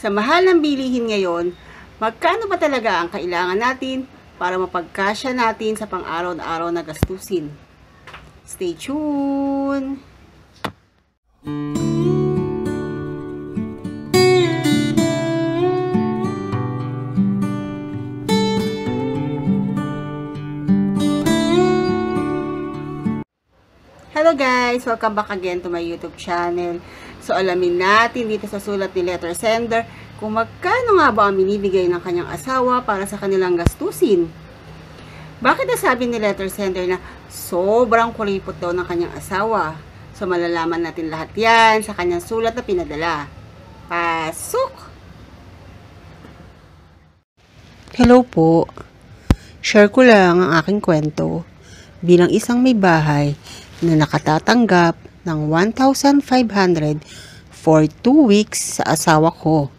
Sa mahal ng bilihin ngayon, magkano ba talaga ang kailangan natin para mapagkasya natin sa pang-araw-araw na gastusin? Stay tuned! Hello guys! Welcome back again to my YouTube channel. So alamin natin dito sa sulat ni letter sender kung magkano nga ba ang binibigay ng kanyang asawa para sa kanilang gastusin. Bakit nasabi ni letter sender na sobrang kuripot daw ng kanyang asawa? So malalaman natin lahat yan sa kanyang sulat na pinadala. Pasok! Hello po. Share ko lang ang aking kwento bilang isang may bahay na nakatatanggap ng 1,500 for 2 weeks sa asawa ko.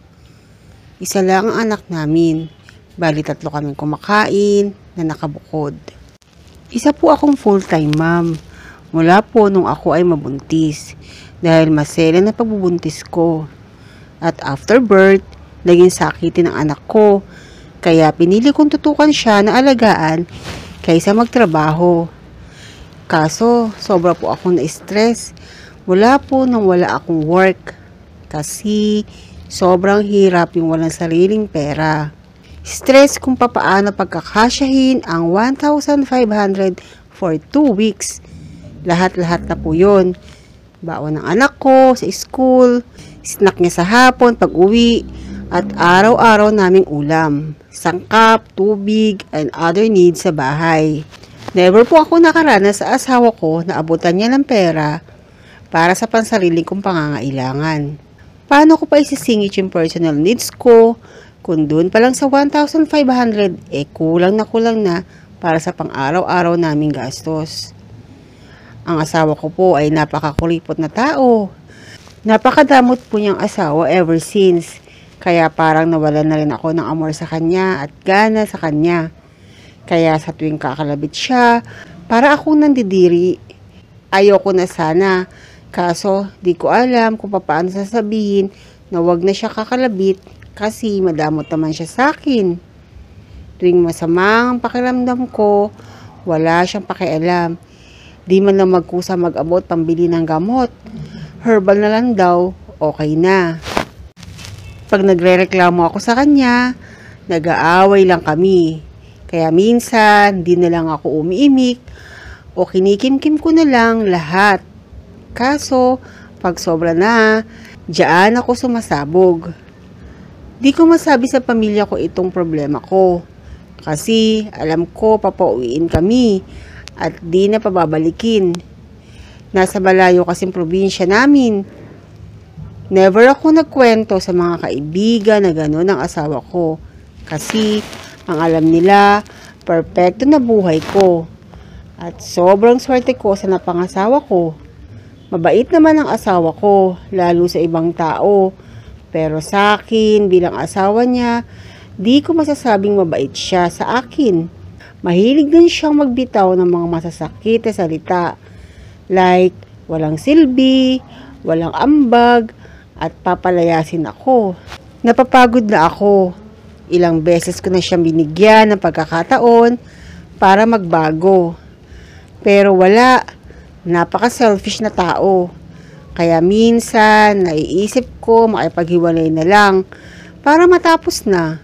Isa lang ang anak namin, bali 3 kaming kumakain na nakabukod. Isa po akong full-time mom, mula po nung ako ay mabuntis, dahil masela na pagbubuntis ko. At after birth, naging sakitin ang anak ko, kaya pinili kong tutukan siya na alagaan kaysa magtrabaho. Kaso, sobra po akong na-stress mula po nang wala akong work kasi sobrang hirap yung walang sariling pera. Stress kung papaano pagkakasyahin ang 1,500 for 2 weeks. Lahat-lahat na po yun. Baon ng anak ko sa school, snack niya sa hapon pag uwi, at araw-araw naming ulam, sangkap, tubig, and other needs sa bahay. Never po ako nakaranas sa asawa ko na abutan niya ng pera para sa pansarili kong pangangailangan. Paano ko pa isisingit yung personal needs ko kung doon pa lang sa 1,500 kulang na para sa pang-araw-araw naming gastos. Ang asawa ko po ay napakakuripot na tao. Napakadamot po niyang asawa ever since, kaya parang nawalan na rin ako ng amor sa kanya at gana sa kanya. Kaya sa tuwing kakalabit siya, para akong nandidiri. Ayoko na sana, kaso di ko alam kung paano sasabihin na wag na siya kakalabit kasi madamot naman siya sa akin. Tuwing masamang pakiramdam ko, wala siyang pakialam. Di man lang magkusa mag-abot pambili ng gamot. Herbal na lang daw, okay na. Pag nagre-reklamo ako sa kanya, nag-aaway lang kami. Kaya minsan, di na lang ako umiimik o kinikimkim ko na lang lahat. Kaso, pag sobra na, diyan ako sumasabog. Di ko masabi sa pamilya ko itong problema ko. Kasi alam ko papauwiin kami at di na pababalikin. Nasa malayo kasing probinsya namin. Never ako nagkwento sa mga kaibigan na gano'n ang asawa ko. Kasi ang alam nila, perpekto na buhay ko. At sobrang swerte ko sa napangasawa ko. Mabait naman ang asawa ko, lalo sa ibang tao. Pero sa akin, bilang asawa niya, di ko masasabing mabait siya sa akin. Mahilig din siyang magbitaw ng mga masasakit na salita. Like, walang silbi, walang ambag, at papalayasin ako. Napapagod na ako. Ilang beses ko na siyang binigyan ng pagkakataon para magbago. Pero wala, napaka-selfish na tao. Kaya minsan, naiisip ko makipaghiwalay na lang para matapos na.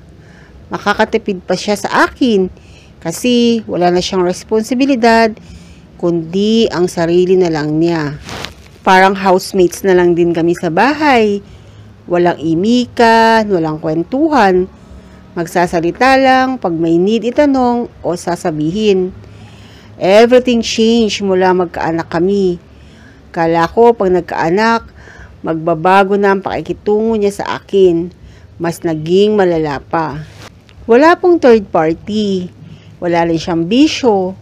Makakatipid pa siya sa akin kasi wala na siyang responsibilidad kundi ang sarili na lang niya. Parang housemates na lang din kami sa bahay. Walang imikan, walang kwentuhan. Magsasalita lang pag may need itanong o sasabihin. Everything changed mula magkaanak kami. Kala ko pag nagkaanak, magbabago na ang pakikitungo niya sa akin. Mas naging malala pa. Wala pong third party. Wala rin siyang bisyo.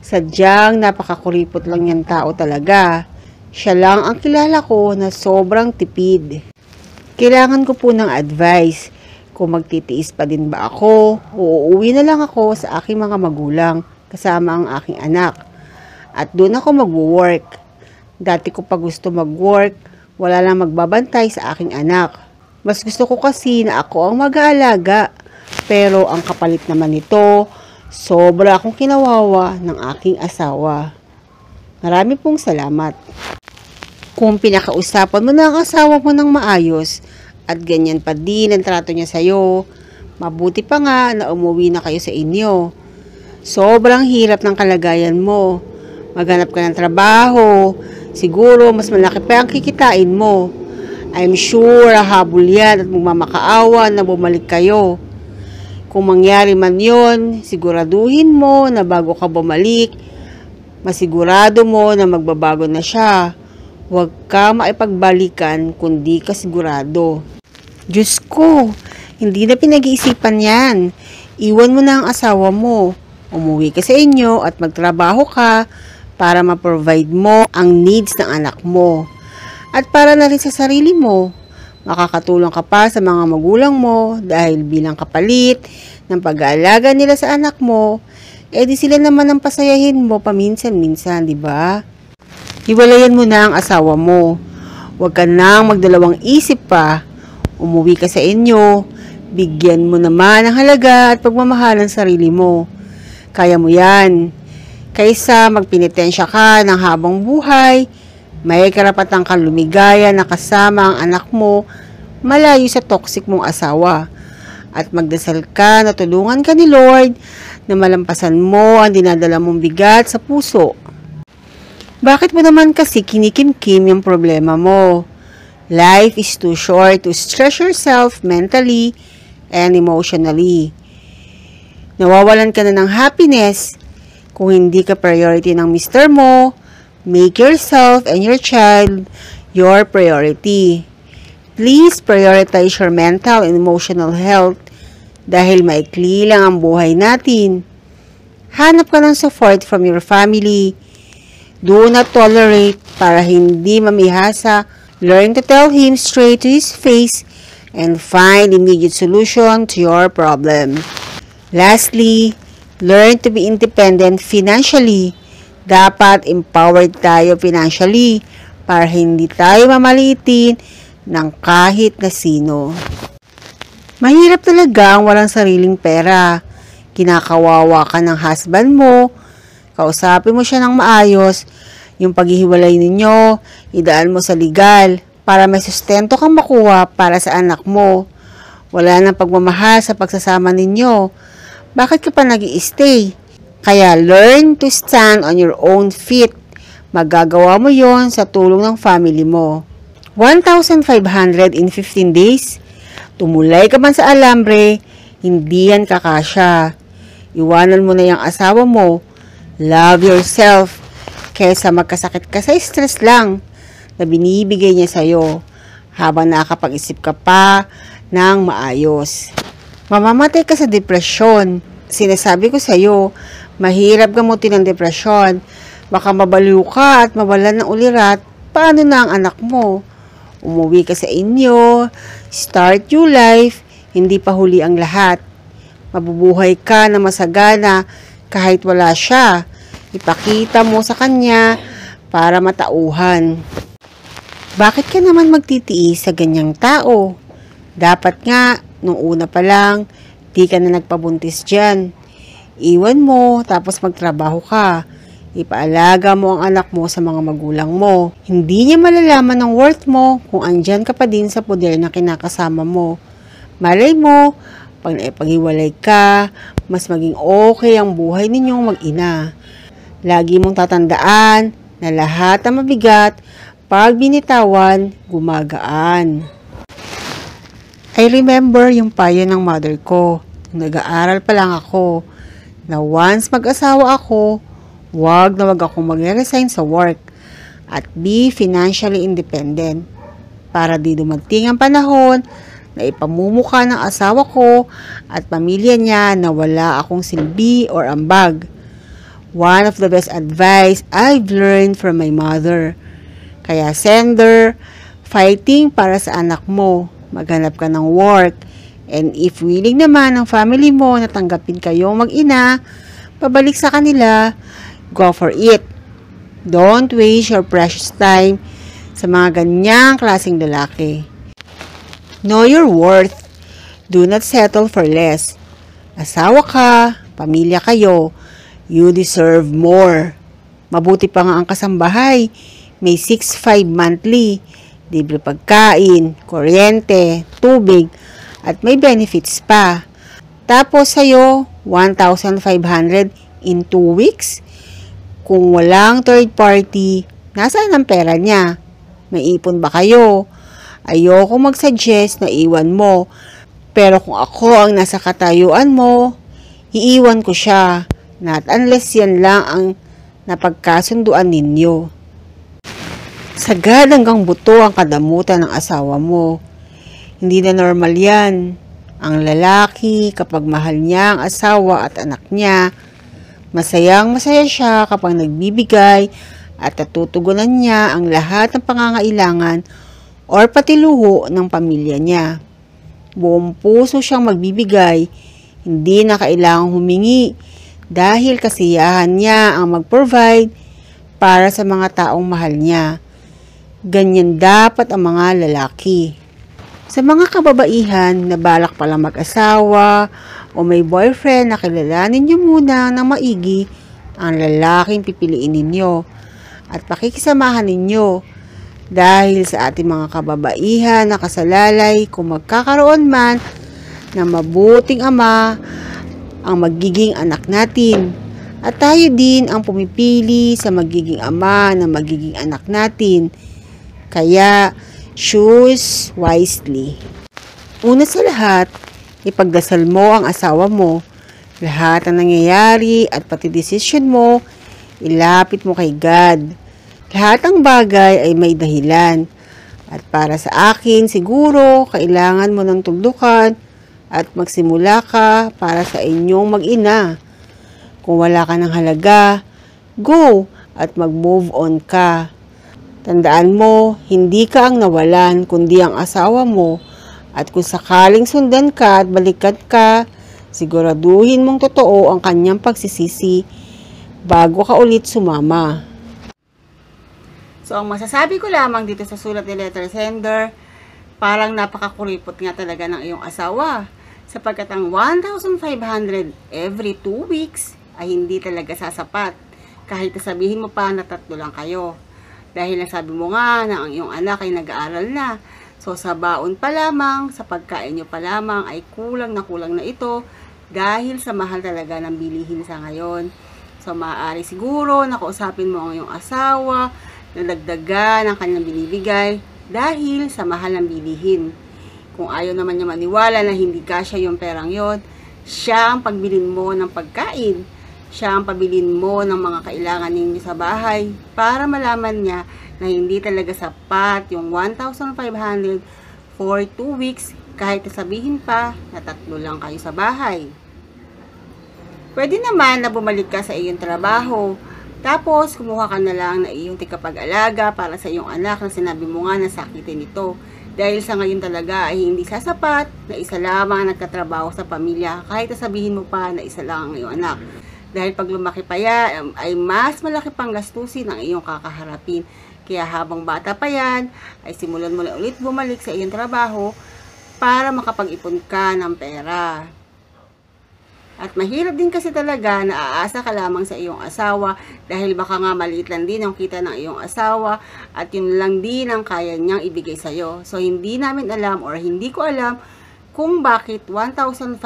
Sadyang napakakuripot lang niyang tao talaga. Siya lang ang kilala ko na sobrang tipid. Kailangan ko po ng advice. Kung magtitiis pa din ba ako, uuwi na lang ako sa aking mga magulang kasama ang aking anak. At doon ako magwo-work. Dati ko pa gusto mag-work, wala lang magbabantay sa aking anak. Mas gusto ko kasi na ako ang mag-aalaga. Pero ang kapalit naman nito, sobra akong kinawawa ng aking asawa. Marami pong salamat. Kung pinakausapan mo na ang asawa mo ng maayos at ganyan pa din ang trato niya sa'yo, mabuti pa nga na umuwi na kayo sa inyo. Sobrang hirap ng kalagayan mo. Maghanap ka ng trabaho. Siguro mas malaki pa ang kikitain mo. I'm sure habol yan at magmamakaawa na bumalik kayo. Kung mangyari man yon, siguraduhin mo na bago ka bumalik, masigurado mo na magbabago na siya. Huwag ka maipagbalikan kundi ka sigurado. Diyos ko, hindi na pinag-iisipan yan. Iwan mo na ang asawa mo. Umuwi ka sa inyo at magtrabaho ka para ma-provide mo ang needs ng anak mo. At para na rin sa sarili mo. Makakatulong ka pa sa mga magulang mo dahil bilang kapalit ng pag-aalaga nila sa anak mo, di sila naman ang pasayahin mo paminsan-minsan, di ba? Hiwalayan mo na ang asawa mo. Huwag ka nang magdalawang isip pa. Umuwi ka sa inyo. Bigyan mo naman ang halaga at pagmamahal ng sarili mo. Kaya mo yan. Kaysa magpinitensya ka ng habang buhay, may karapatan kang lumigaya na kasama ang anak mo malayo sa toxic mong asawa. At magdasal ka na tulungan ka ni Lord na malampasan mo ang dinadala mong bigat sa puso. Bakit mo naman kasi kinikim-kim yung problema mo? Life is too short to stress yourself mentally and emotionally. Nawawalan ka na ng happiness kung hindi ka priority ng mister mo. Make yourself and your child your priority. Please prioritize your mental and emotional health dahil maikli lang ang buhay natin. Hanap ka ng support from your family. Do not tolerate para hindi mamihasa. Learn to tell him straight to his face and find immediate solution to your problem. Lastly, learn to be independent financially. Dapat empowered tayo financially para hindi tayo mamaliitin ng kahit na sino. Mahirap talaga ang walang sariling pera. Kinakawawa ka ng husband mo, kausapin mo siya ng maayos, yung paghihiwalay ninyo, idaan mo sa legal para may sustento kang makuha para sa anak mo. Wala nang pagmamahal sa pagsasama ninyo. Bakit ka pa nag-i-stay? Kaya learn to stand on your own feet. Magagawa mo yon sa tulong ng family mo. 1,500 in 15 days? Tumulay ka man sa alambre, hindi yan kakasya. Iwanan mo na yung asawa mo. Love yourself. Kesa magkasakit ka sa stress lang na binibigay niya sa'yo habang nakakapag-isip ka pa ng maayos. Mamamatay ka sa depresyon. Sinasabi ko sa'yo, mahirap gamutin ang depresyon. Baka mabaliw ka at mawalan ng ulirat. Paano na ang anak mo? Umuwi ka sa inyo, start your life, hindi pa huli ang lahat. Mabubuhay ka na masagana kahit wala siya. Ipakita mo sa kanya para matauhan. Bakit ka naman magtitiis sa ganyang tao? Dapat nga, nung una pa lang, di ka na nagpabuntis dyan. Iwan mo, tapos magtrabaho ka. Ipaalaga mo ang anak mo sa mga magulang mo. Hindi niya malalaman ang worth mo kung andyan ka pa din sa poder na kinakasama mo. Malay mo, pag naipaghiwalay ka, mas maging okay ang buhay ninyong mag-ina. Lagi mong tatandaan na lahat ng mabigat, pag binitawan, gumagaan. I remember yung payo ng mother ko. Nag-aaral pa lang ako, na once mag-asawa ako, wag na wag akong mag-resign sa work at be financially independent para di dumating ang panahon na ipamumukha ng asawa ko at pamilya niya na wala akong silbi or ambag. One of the best advice I've learned from my mother. Kaya sender, fighting para sa anak mo. Maghanap ka ng work. And if willing naman ang family mo na tanggapin kayong mag-ina, pabalik sa kanila, go for it. Don't waste your precious time sa mga ganyang klaseng lalaki. Know your worth. Do not settle for less. Asawa ka, pamilya kayo, you deserve more. Mabuti pa nga ang kasambahay. May 6,500 monthly. Libre pagkain, kuryente, tubig, at may benefits pa. Tapos sa'yo, 1,500 in 2 weeks? Kung walang third party, nasaan ang pera niya? May ipon ba kayo? Ayoko mag-suggest na iwan mo. Pero kung ako ang nasa katayuan mo, iiwan ko siya. Not unless yan lang ang napagkasunduan ninyo. Sagad hanggang buto ang kadamutan ng asawa mo. Hindi na normal yan. Ang lalaki, kapag mahal niya ang asawa at anak niya, masayang masaya siya kapag nagbibigay at natutugunan niya ang lahat ng pangangailangan or pati luho ng pamilya niya. Buong puso siyang magbibigay, hindi na kailangang humingi dahil kasiyahan niya ang mag-provide para sa mga taong mahal niya. Ganyan dapat ang mga lalaki. Sa mga kababaihan na balak pala mag-asawa o may boyfriend na kilalanin niyo muna ng maigi ang lalaking pipiliin ninyo at pakikisamahan ninyo. Dahil sa ating mga kababaihan na kasalalay, kung magkakaroon man ng mabuting ama ang magiging anak natin. At tayo din ang pumipili sa magiging ama na magiging anak natin. Kaya, choose wisely. Una sa lahat, ipagdasal mo ang asawa mo. Lahat ng nangyayari at pati desisyon mo, ilapit mo kay God. Lahat ng bagay ay may dahilan. At para sa akin, siguro, kailangan mo ng tugdukan at magsimula ka para sa inyong mag-ina. Kung wala ka ng halaga, go at mag-move on ka. Tandaan mo, hindi ka ang nawalan, kundi ang asawa mo. At kung sakaling sundan ka at balikat ka, siguraduhin mong totoo ang kanyang pagsisisi bago ka ulit sumama. So, ang masasabi ko lamang dito sa sulat ni letter sender, parang napakakuripot nga talaga ng iyong asawa. Sapagkat ang 1,500 every 2 weeks ay hindi talaga sasapat. Kahit sabihin mo pa na 3 lang kayo. Dahil nasabi mo nga na ang iyong anak ay nag-aaral na. So, sa baon pa lamang, sa pagkain nyo pa lamang ay kulang na ito dahil sa mahal talaga ng bilihin sa ngayon. So, maaari siguro na kausapin mo ang iyong asawa na dagdagan ang kanyang binibigay dahil sa mahal ng bilihin. Kung ayaw naman niya maniwala na hindi kasya yung perang yon, siya ang pagbilin mo ng pagkain, siya ang pabilin mo ng mga kailangan ninyo sa bahay para malaman niya na hindi talaga sapat yung 1,500 for 2 weeks kahit sabihin pa na 3 lang kayo sa bahay. Pwede naman na bumalik ka sa iyong trabaho. Tapos, kumuha ka na lang na iyong tikapag-alaga para sa iyong anak na sinabi mo nga na sakitin ito. Dahil sa ngayon talaga ay hindi sasapat na isa lamang nagkatrabaho sa pamilya kahit sabihin mo pa na isa lang ang iyong anak. Dahil pag lumaki pa yan, ay mas malaki pang gastusin ang iyong kakaharapin. Kaya habang bata pa yan, ay simulan mo na ulit bumalik sa iyong trabaho para makapag-ipon ka ng pera. At mahirap din kasi talaga na aasa ka lamang sa iyong asawa dahil baka nga maliit lang din ang kita ng iyong asawa at yun lang din ang kaya niyang ibigay sa iyo. So hindi namin alam or hindi ko alam kung bakit 1,500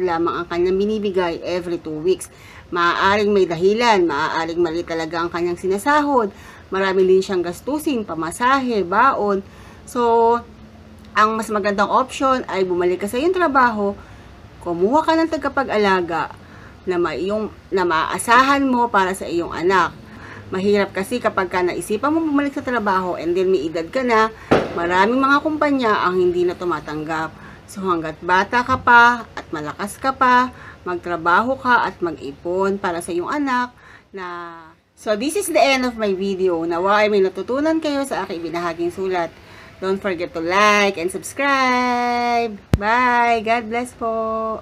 lamang ang kanyang binibigay every 2 weeks. Maaaring may dahilan, maaaring mali talaga ang kanyang sinasahod. Marami din siyang gastusin, pamasahe, baon. So ang mas magandang option ay bumalik ka sa iyong trabaho. Kumuha ka ng tagapag-alaga na maaasahan mo para sa iyong anak. Mahirap kasi kapag ka naisipan mo bumalik sa trabaho and then may edad ka na, maraming mga kumpanya ang hindi na tumatanggap. So hanggat bata ka pa at malakas ka pa, magtrabaho ka at mag-ipon para sa iyong anak na... So this is the end of my video. Nawa ay may natutunan kayo sa aking binahaging sulat. Don't forget to like and subscribe. Bye! God bless po!